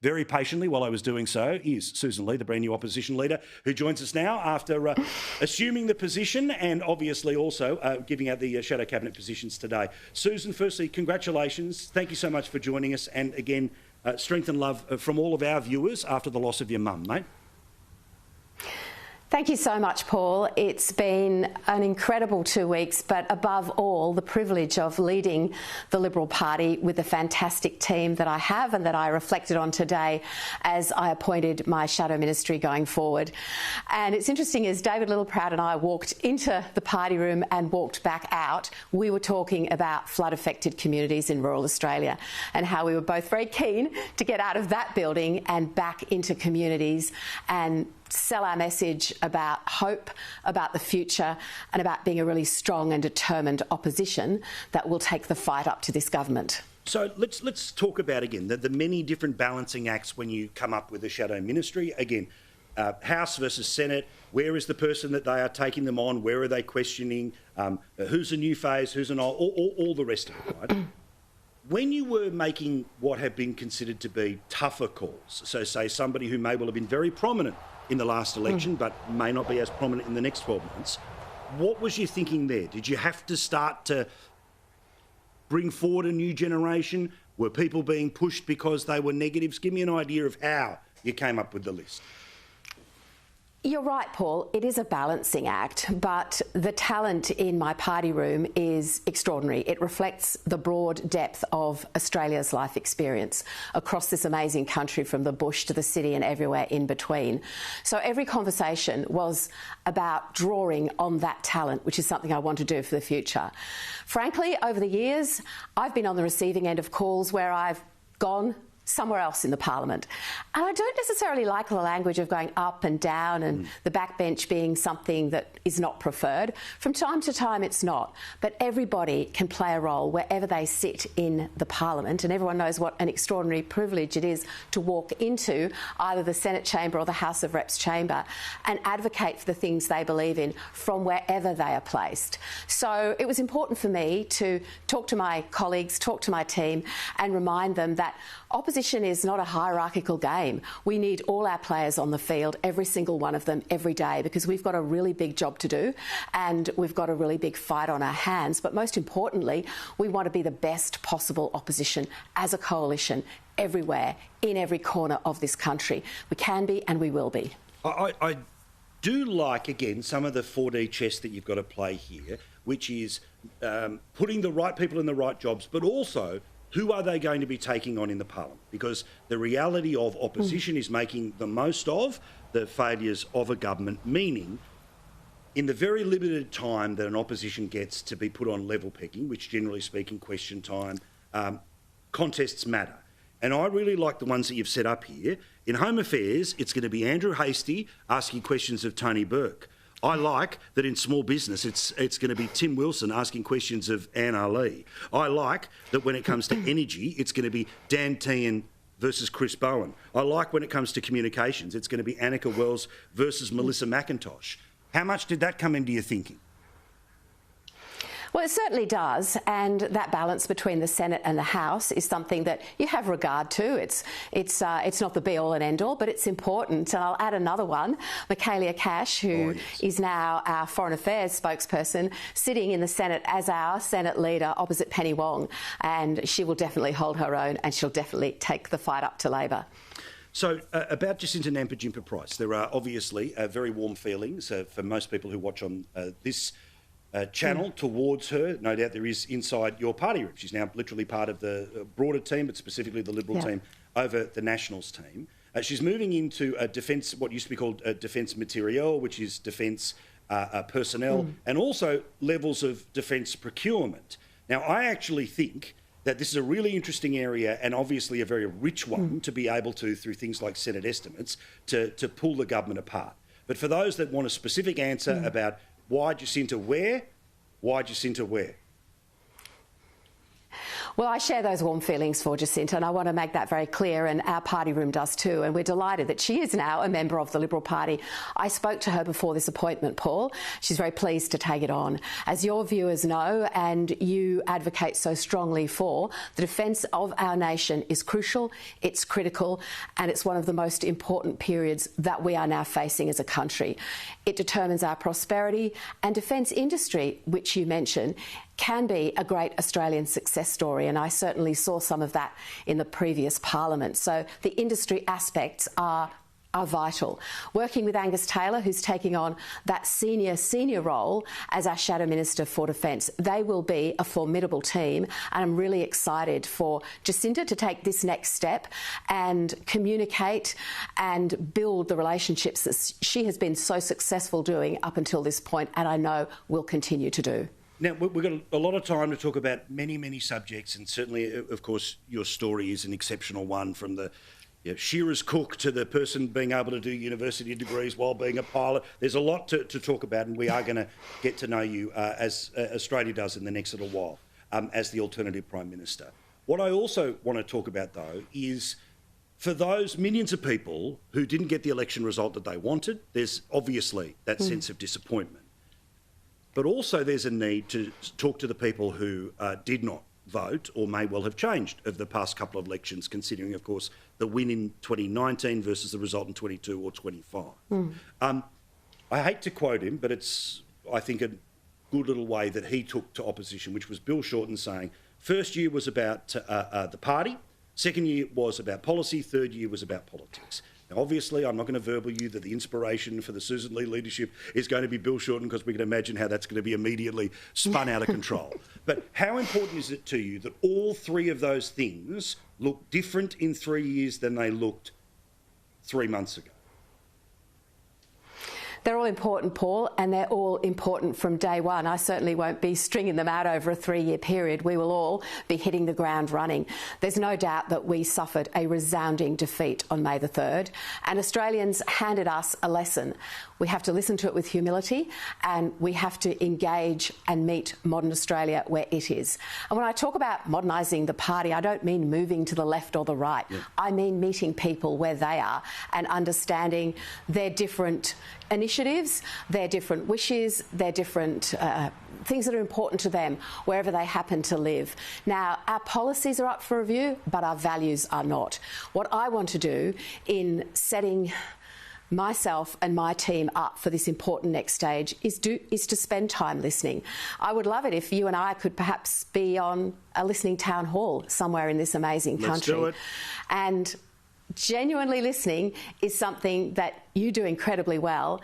very patiently while I was doing so is Sussan Ley, the brand new opposition leader, who joins us now after assuming the position and obviously also giving out the shadow cabinet positions today. Sussan, firstly, congratulations. Thank you so much for joining us. And again, strength and love from all of our viewers after the loss of your mum, mate. Thank you so much, Paul. It's been an incredible 2 weeks, but above all, the privilege of leading the Liberal Party with the fantastic team that I have and that I reflected on today as I appointed my shadow ministry going forward. And it's interesting, as David Littleproud and I walked into the party room and walked back out, we were talking about flood-affected communities in rural Australia and how we were both very keen to get out of that building and back into communities and sell our message about hope, about the future, and about being a really strong and determined opposition that will take the fight up to this government. So let's talk about, again, the many different balancing acts when you come up with a shadow ministry. Again, House versus Senate, where is the person that they are taking them on, where are they questioning, who's a new phase, who's an old, all the rest of it, right? When you were making what have been considered to be tougher calls, so say somebody who may well have been very prominent in the last election but may not be as prominent in the next 12 months, what was your thinking there? Did you have to start to bring forward a new generation? Were people being pushed because they were negatives? Give me an idea of how you came up with the list. You're right, Paul. It is a balancing act, but the talent in my party room is extraordinary. It reflects the broad depth of Australia's life experience across this amazing country, from the bush to the city and everywhere in between. So every conversation was about drawing on that talent, which is something I want to do for the future. Frankly, over the years, I've been on the receiving end of calls where I've gone somewhere else in the parliament. And I don't necessarily like the language of going up and down and the backbench being something that is not preferred. From time to time it's not, but everybody can play a role wherever they sit in the parliament, and everyone knows what an extraordinary privilege it is to walk into either the Senate chamber or the House of Reps chamber and advocate for the things they believe in from wherever they are placed. So it was important for me to talk to my colleagues, talk to my team and remind them that opposition is not a hierarchical game. We need all our players on the field, every single one of them, every day, because we've got a really big job to do and we've got a really big fight on our hands. But most importantly, we want to be the best possible opposition as a coalition everywhere, in every corner of this country. We can be and we will be. I do like, again, some of the 4D chess that you've got to play here, which is putting the right people in the right jobs, but also who are they going to be taking on in the parliament? Because the reality of opposition is making the most of the failures of a government, meaning in the very limited time that an opposition gets to be put on level pegging, which generally speaking, question time, contests matter. And I really like the ones that you've set up here. In Home Affairs, it's going to be Andrew Hastie asking questions of Tony Burke. I like that in small business, it's going to be Tim Wilson asking questions of Anna Lee. I like that when it comes to energy, it's going to be Dan Tehan versus Chris Bowen. I like when it comes to communications, it's going to be Annika Wells versus Melissa McIntosh. How much did that come into your thinking? Well, it certainly does, and that balance between the Senate and the House is something that you have regard to. It's not the be-all and end-all, but it's important. And I'll add another one, Michaelia Cash, who is now our Foreign Affairs spokesperson, sitting in the Senate as our Senate leader opposite Penny Wong, and she will definitely hold her own and she'll definitely take the fight up to Labor. So about Justinta Price, there are obviously very warm feelings for most people who watch on this channel towards her. No doubt there is inside your party room. She's now literally part of the broader team, but specifically the Liberal team over the Nationals team. She's moving into a defence, what used to be called defence materiel, which is defence personnel, and also levels of defence procurement. Now, I actually think that this is a really interesting area and obviously a very rich one to be able to, through things like Senate estimates, to pull the government apart. But for those that want a specific answer about why Justinta where, why Justinta where? Well, I share those warm feelings for Justinta, and I want to make that very clear, and our party room does too, and we're delighted that she is now a member of the Liberal Party. I spoke to her before this appointment, Paul. She's very pleased to take it on. As your viewers know, and you advocate so strongly for, the defence of our nation is crucial, it's critical, and it's one of the most important periods that we are now facing as a country. It determines our prosperity, and defence industry, which you mentioned, can be a great Australian success story, and I certainly saw some of that in the previous parliament. So the industry aspects are vital. Working with Angus Taylor, who's taking on that senior role as our Shadow Minister for Defence, they will be a formidable team, and I'm really excited for Justinta to take this next step and communicate and build the relationships that she has been so successful doing up until this point, and I know will continue to do. Now, we've got a lot of time to talk about many subjects, and certainly, of course, your story is an exceptional one, from the shearer's cook to the person being able to do university degrees while being a pilot. There's a lot to talk about, and we are going to get to know you, as Australia does in the next little while, as the alternative Prime Minister. What I also want to talk about, though, is for those millions of people who didn't get the election result that they wanted, there's obviously that sense of disappointment. But also there's a need to talk to the people who did not vote or may well have changed over the past couple of elections, considering, of course, the win in 2019 versus the result in 22 or 25. I hate to quote him, but it's, I think, a good little way that he took to opposition, which was Bill Shorten saying, first year was about the party, second year was about policy, third year was about politics. Now, obviously, I'm not going to verbal you that the inspiration for the Sussan Ley leadership is going to be Bill Shorten, because we can imagine how that's going to be immediately spun out of control. But how important is it to you that all three of those things look different in 3 years than they looked 3 months ago? They're all important, Paul, and they're all important from day one. I certainly won't be stringing them out over a 3-year period. We will all be hitting the ground running. There's no doubt that we suffered a resounding defeat on May the 3rd, and Australians handed us a lesson. We have to listen to it with humility, and we have to engage and meet modern Australia where it is. And when I talk about modernising the party, I don't mean moving to the left or the right. Yeah. I mean meeting people where they are and understanding their different initiatives, their different wishes, their different things that are important to them, wherever they happen to live. Now, our policies are up for review, but our values are not. What I want to do in setting myself and my team up for this important next stage is to spend time listening. I would love it if you and I could perhaps be on a listening town hall somewhere in this amazing country. Let's do it. And genuinely listening is something that you do incredibly well,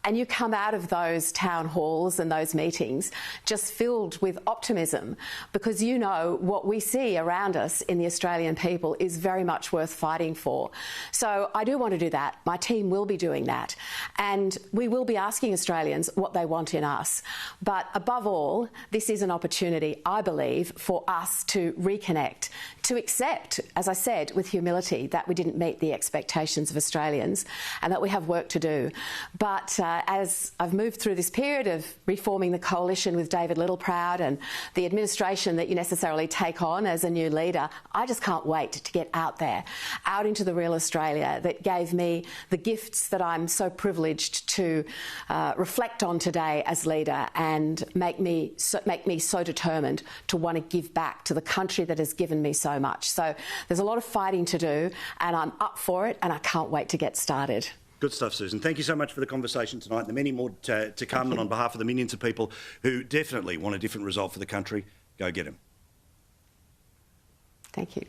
and you come out of those town halls and those meetings just filled with optimism, because you know what we see around us in the Australian people is very much worth fighting for. So I do want to do that. My team will be doing that, and we will be asking Australians what they want in us. But above all, this is an opportunity, I believe, for us to reconnect, to accept, as I said, with humility, that we didn't meet the expectations of Australians and that we have work to do. But as I've moved through this period of reforming the coalition with David Littleproud and the administration that you necessarily take on as a new leader, I just can't wait to get out there, out into the real Australia that gave me the gifts that I'm so privileged to reflect on today as leader, and make me so determined to want to give back to the country that has given me so much. So there's a lot of fighting to do, and I'm up for it, and I can't wait to get started. Good stuff, Susan. Thank you so much for the conversation tonight. There are many more to come, and on behalf of the millions of people who definitely want a different result for the country, go get them. Thank you.